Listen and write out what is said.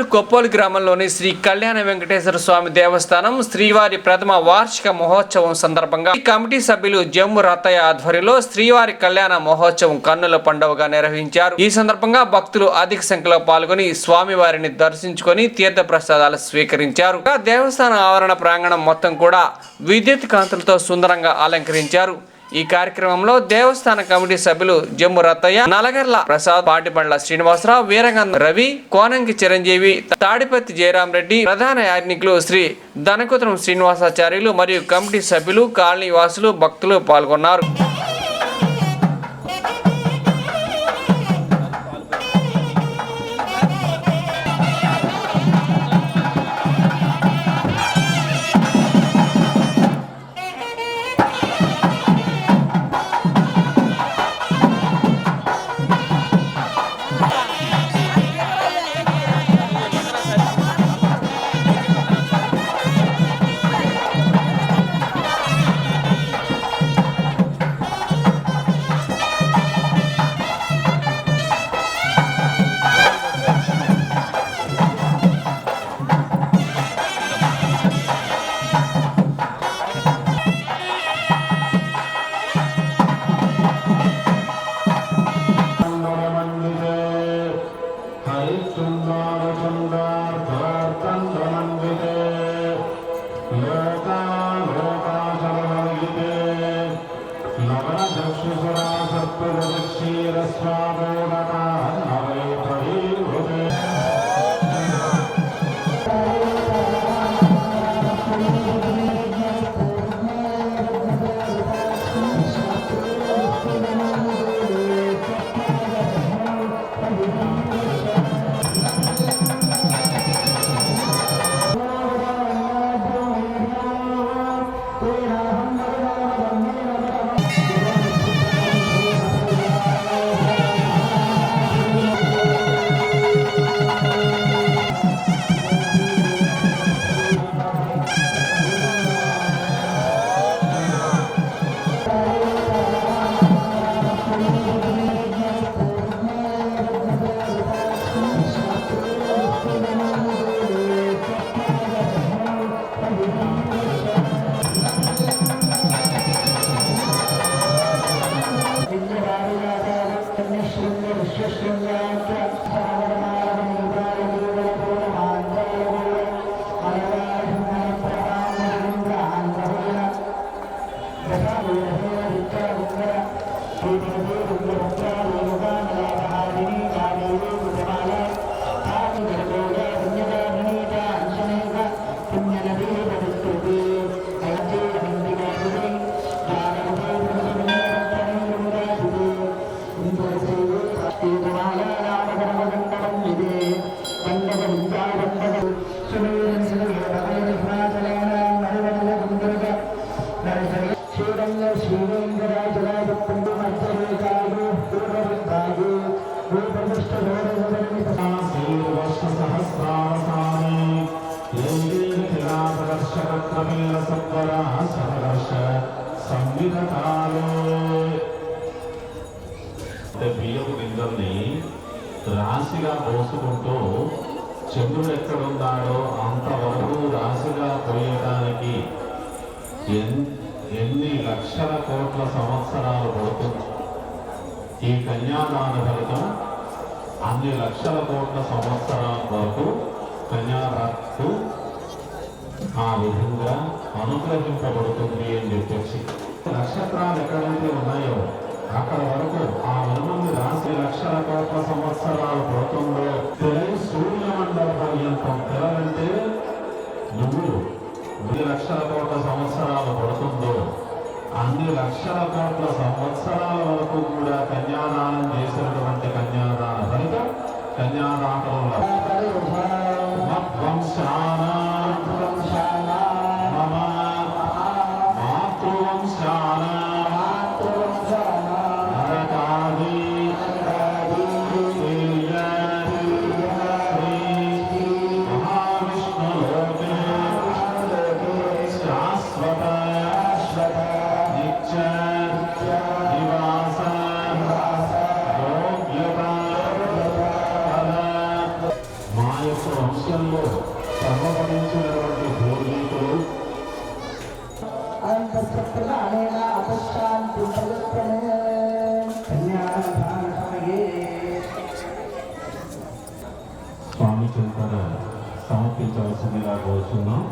కర్నూలు కొప్పోలు గ్రామంలోని శ్రీ కళ్యాణ వెంకటేశ్వర స్వామి దేవస్థానం శ్రీవారి ప్రథమ వార్షిక మహోత్సవం సందర్భంగా కమిటీ సభ్యులు జమ్ము రత్తయ్య ఆధ్వర్యంలో శ్రీవారి కళ్యాణ మహోత్సవం కన్నుల పండుగగా నిర్వహించారు. ఈ సందర్భంగా భక్తులు అధిక సంఖ్యలో పాల్గొని స్వామివారిని దర్శించుకొని తీర్థ ప్రసాదాలు స్వీకరించారు. దేవస్థాన ఆవరణ ప్రాంగణం మొత్తం కూడా విద్యుత్ కాంతులతో సుందరంగా అలంకరించారు. ఈ కార్యక్రమంలో దేవస్థాన కమిటీ సభ్యులు జమ్ము రత్తయ్య, నలగర్ల ప్రసాద్, పాటిబండ్ల శ్రీనివాసరావు, వీరగంధ రవి, కోనంకి చిరంజీవి, తాడిపత్తి జయరాం రెడ్డి, ప్రధాన యాజ్ఞికులు శ్రీ ధనకుతరం శ్రీనివాసాచార్యులు మరియు కమిటీ సభ్యులు, కాలనీ వాసులు, భక్తులు పాల్గొన్నారు. బియ్యపు గింజల్ని రాశిగా పోసుకుంటూ చంద్రుడు ఎక్కడున్నాడో అంతవరకు రాశిగా పోయడానికి ఎన్ని లక్షల కోట్ల సంవత్సరాలు పడుతుంది. ఈ కన్యాదాన ఫలితం అన్ని లక్షల కోట్ల సంవత్సరాల వరకు కన్యాదాతకు ఆ విధంగా అనుగ్రహింపబడుతుంది అని చెప్పేసి నక్షత్రాలు ఎక్కడైతే ఉన్నాయో అక్కడ వరకు ఆ వెనుమంది రాశి లక్షల కోట్ల సంవత్సరాలు పడుతుందో సూర్యమండల పర్యంతం తెలంటే నువ్వులు 10 లక్షల కోట్ల సంవత్సరాలు పడుతుందో అన్ని లక్షల కోట్ల సంవత్సరాల వరకు కూడా కన్యాదానం చేసినటువంటి కన్యాదాన ఫలితం కన్యాదానంలో వంశంలో సర్వపడించినటువంటి పూర్వీకులు స్వామి చింతన సమర్పించవలసిందిగా కోరుతున్నాం.